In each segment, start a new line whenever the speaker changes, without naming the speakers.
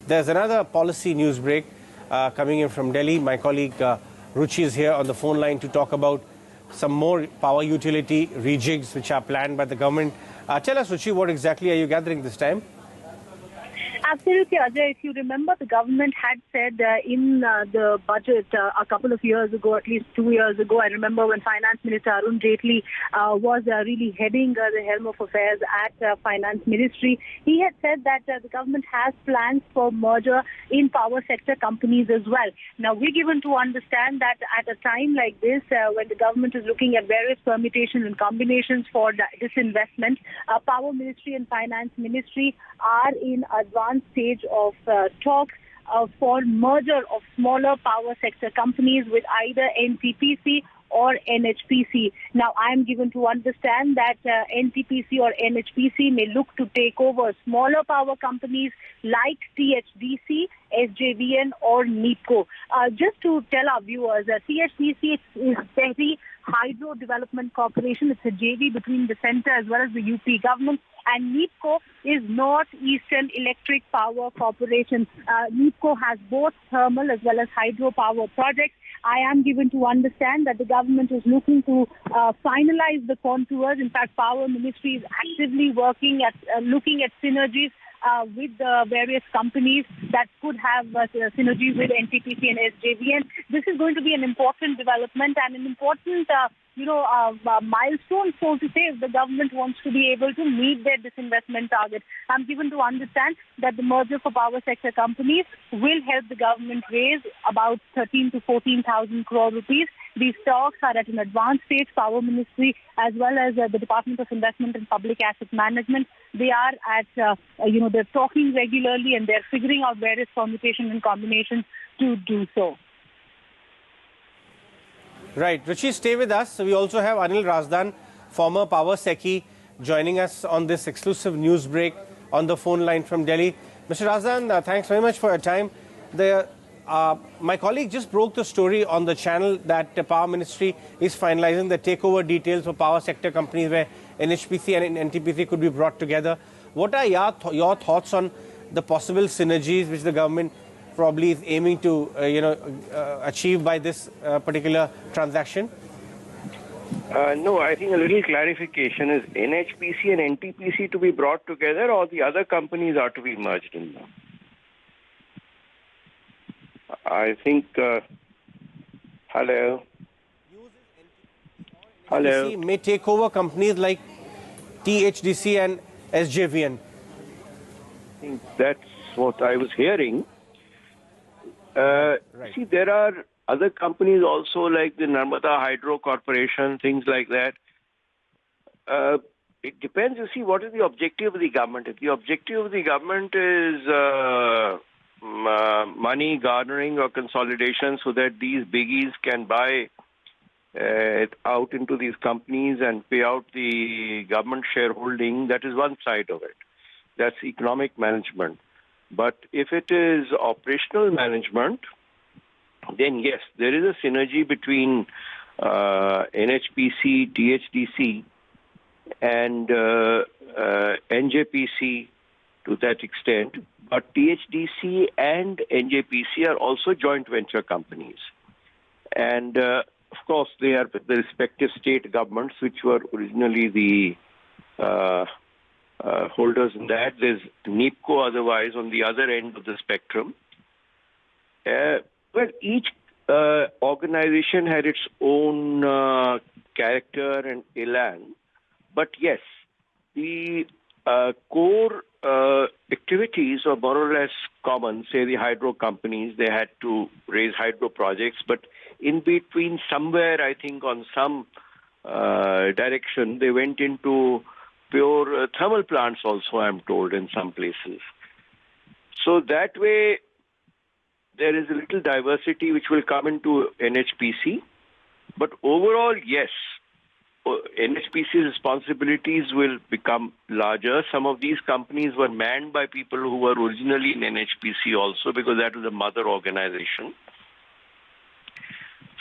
There's another policy news break coming in from Delhi. My colleague Ruchi is here on the phone line to talk about some more power utility rejigs which are planned by the government. Tell us, Ruchi, what exactly are you gathering this time?
Absolutely, Ajay. If you remember, the government had said in the budget a couple of years ago, at least 2 years ago, I remember when Finance Minister Arun Jaitley was really heading the helm of affairs at Finance Ministry, he had said that the government has plans for merger in power sector companies as well. Now, we're given to understand that at a time like this, when the government is looking at various permutations and combinations for this investment, Power Ministry and Finance Ministry are in advanced stage of talks for merger of smaller power sector companies with either NTPC or NHPC. Now, I am given to understand that NTPC or NHPC may look to take over smaller power companies like THDC, SJVN or NEEPCO. Just to tell our viewers, THDC is Tehri Hydro Development Corporation. It's a JV between the centre as well as the UP government. And NEEPCO is North Eastern Electric Power Corporation. NEEPCO has both thermal as well as hydro power projects. I am given to understand that the government is looking to finalize the contours. In fact, Power Ministry is actively working at looking at synergies with the various companies that could have synergies with NTPC and SJVN. This is going to be an important development and an important milestone, so to say, if the government wants to be able to meet their disinvestment target. I'm given to understand that the merger for power sector companies will help the government raise about 13 to 14,000 crore rupees. These talks are at an advanced stage. Power Ministry as well as the Department of Investment and Public Asset Management, they are at, they're talking regularly and they're figuring out various permutations and combinations to do so.
Right. Ruchi, stay with us. We also have Anil Razdan, former Power Secchi, joining us on this exclusive news break on the phone line from Delhi. Mr. Razdan, thanks very much for your time. My colleague just broke the story on the channel that the Power Ministry is finalizing the takeover details for power sector companies where NHPC and NTPC could be brought together. What are your thoughts on the possible synergies which the government probably is aiming to, achieve by this particular transaction?
No, I think a little clarification is NHPC and NTPC to be brought together or the other companies are to be merged in them? I think, hello? Hello?
May take over companies like THDC and SJVN.
I think that's what I was hearing.
Right.
See, there are other companies also like the Narmada Hydro Corporation, things like that. It depends, you see, what is the objective of the government. If the objective of the government is money garnering or consolidation so that these biggies can buy out into these companies and pay out the government shareholding, that is one side of it. That's economic management. But if it is operational management, then yes, there is a synergy between NHPC, THDC, and NJPC to that extent. But THDC and NJPC are also joint venture companies. And, of course, they are the respective state governments, which were originally the holders in that. There's NEEPCO otherwise on the other end of the spectrum. Well, each organization had its own character and elan. But yes, the core activities are more or less common. Say the hydro companies, they had to raise hydro projects. But in between somewhere, I think on some direction, they went into pure thermal plants also, I'm told, in some places. So that way, there is a little diversity which will come into NHPC. But overall, yes, NHPC's responsibilities will become larger. Some of these companies were manned by people who were originally in NHPC also, because that was a mother organization.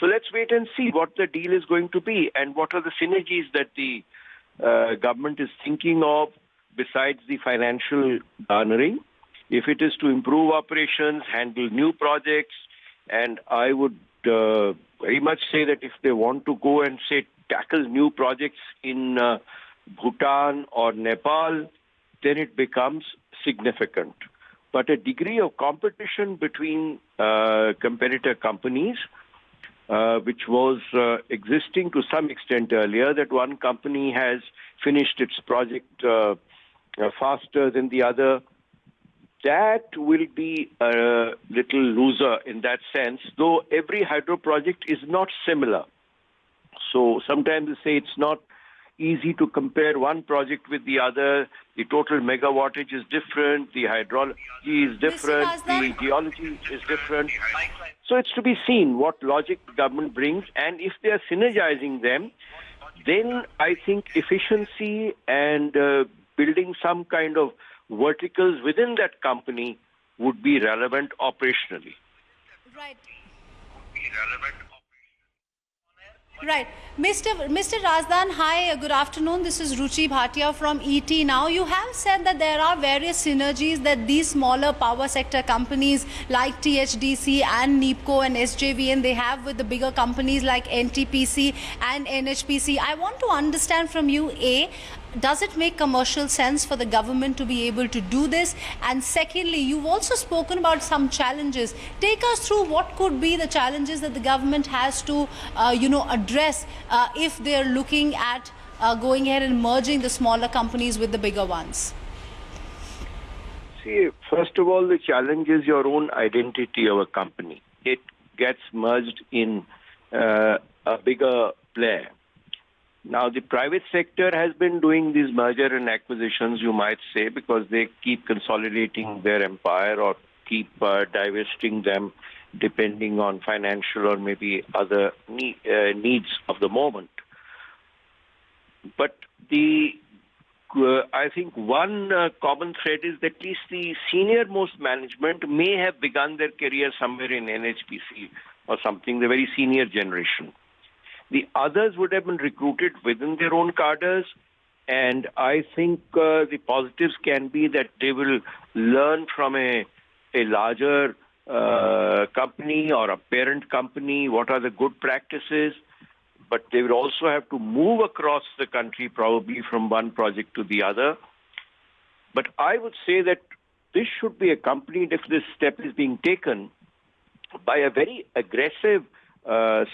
So let's wait and see what the deal is going to be and what are the synergies that the government is thinking of besides the financial garnering. If it is to improve operations, handle new projects, and I would very much say that if they want to go and say tackle new projects in Bhutan or Nepal, then it becomes significant. But a degree of competition between competitor companies, which was existing to some extent earlier, that one company has finished its project faster than the other, that will be a little looser in that sense, though every hydro project is not similar. So sometimes they say it's not easy to compare one project with the other. The total megawattage is different, the hydrology is different, the geology is different. So it's to be seen what logic the government brings, and if they are synergizing them, then I think efficiency and building some kind of verticals within that company would be relevant operationally.
Right. Right. Mr. Razdan, hi, good afternoon. This is Ruchi Bhatia from ET. Now, you have said that there are various synergies that these smaller power sector companies like THDC and NEEPCO and SJVN, they have with the bigger companies like NTPC and NHPC. I want to understand from you, A, does it make commercial sense for the government to be able to do this? And secondly, you've also spoken about some challenges. Take us through what could be the challenges that the government has to, address if they're looking at going ahead and merging the smaller companies with the bigger ones.
See, first of all, the challenge is your own identity of a company. It gets merged in a bigger player. Now, the private sector has been doing these merger and acquisitions, you might say, because they keep consolidating their empire or keep divesting them depending on financial or maybe other needs of the moment. But I think one common thread is that at least the senior-most management may have begun their career somewhere in NHPC or something, the very senior generation. The others would have been recruited within their own cadres, and I think the positives can be that they will learn from a larger company or a parent company what are the good practices, but they will also have to move across the country probably from one project to the other. But I would say that this should be accompanied, if this step is being taken, by a very aggressive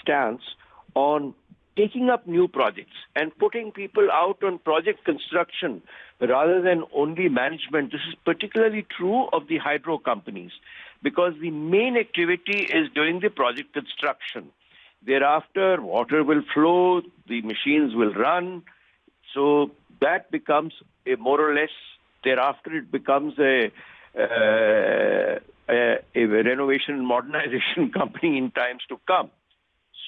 stance on taking up new projects and putting people out on project construction rather than only management. This is particularly true of the hydro companies because the main activity is during the project construction. Thereafter, water will flow, the machines will run. So that becomes a more or less, thereafter it becomes a renovation and modernization company in times to come.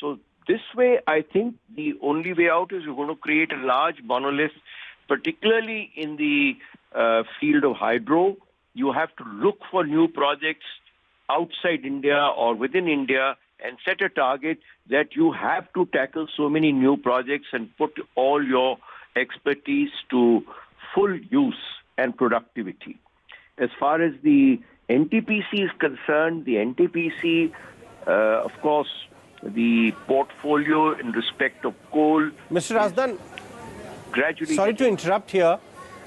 So this way, I think the only way out is we're going to create a large monolith, particularly in the field of hydro. You have to look for new projects outside India or within India and set a target that you have to tackle so many new projects and put all your expertise to full use and productivity. As far as the NTPC is concerned, the NTPC, of course, the portfolio in respect of coal.
Mr. Razdan,
gradually.
Sorry to interrupt here.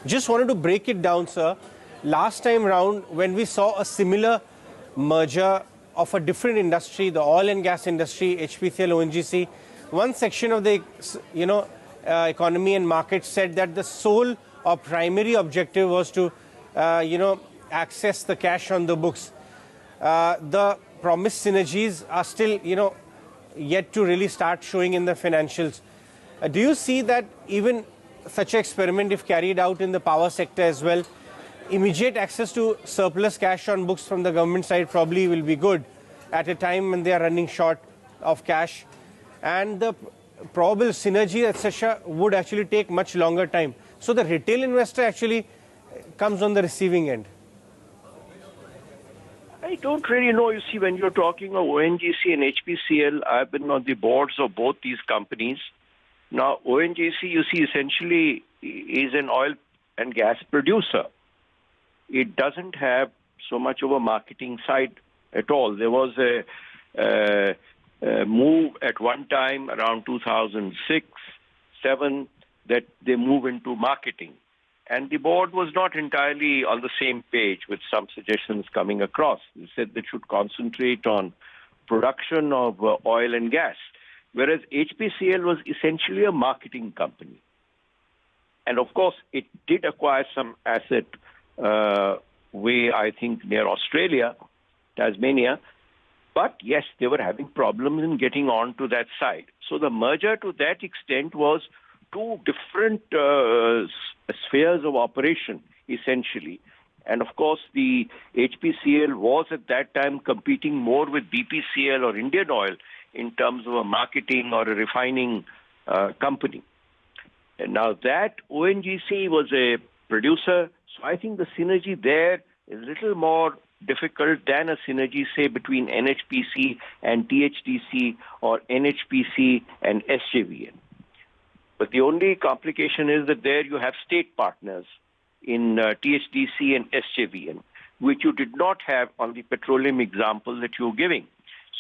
Just wanted to break it down, sir. Last time round, when we saw a similar merger of a different industry, the oil and gas industry, HPCL, ONGC, one section of the economy and market said that the sole or primary objective was to access the cash on the books. The promised synergies are still yet to really start showing in the financials. Do you see that even such an experiment, if carried out in the power sector as well, immediate access to surplus cash on books from the government side probably will be good at a time when they are running short of cash, and the probable synergy, etc., would actually take much longer time. So the retail investor actually comes on the receiving end.
I don't really know. You see, when you're talking of ONGC and HPCL, I've been on the boards of both these companies. Now, ONGC, you see, essentially is an oil and gas producer. It doesn't have so much of a marketing side at all. There was a move at one time around 2006-7 that they move into marketing. And the board was not entirely on the same page with some suggestions coming across. They said they should concentrate on production of oil and gas, whereas HPCL was essentially a marketing company. And of course, it did acquire some asset way, I think, near Australia, Tasmania. But yes, they were having problems in getting on to that side. So the merger to that extent was two different spheres of operation, essentially. And of course, the HPCL was at that time competing more with BPCL or Indian Oil in terms of a marketing or a refining company. And now that ONGC was a producer, so I think the synergy there is a little more difficult than a synergy, say, between NHPC and THDC or NHPC and SJVN. But the only complication is that there you have state partners in THDC and SJVN, which you did not have on the petroleum example that you're giving.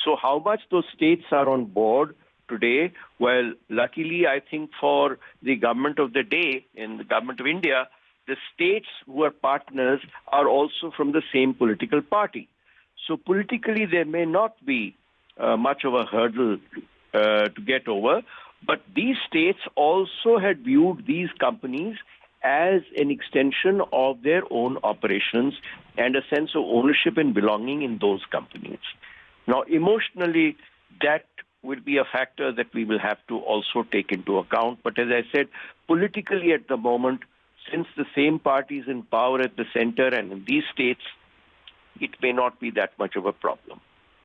So how much those states are on board today? Well, luckily, I think for the government of the day in the government of India, the states who are partners are also from the same political party. So politically, there may not be much of a hurdle to get over. But these states also had viewed these companies as an extension of their own operations and a sense of ownership and belonging in those companies. Now, emotionally, that will be a factor that we will have to also take into account. But as I said, politically at the moment, since the same party is in power at the center and in these states, it may not be that much of a problem.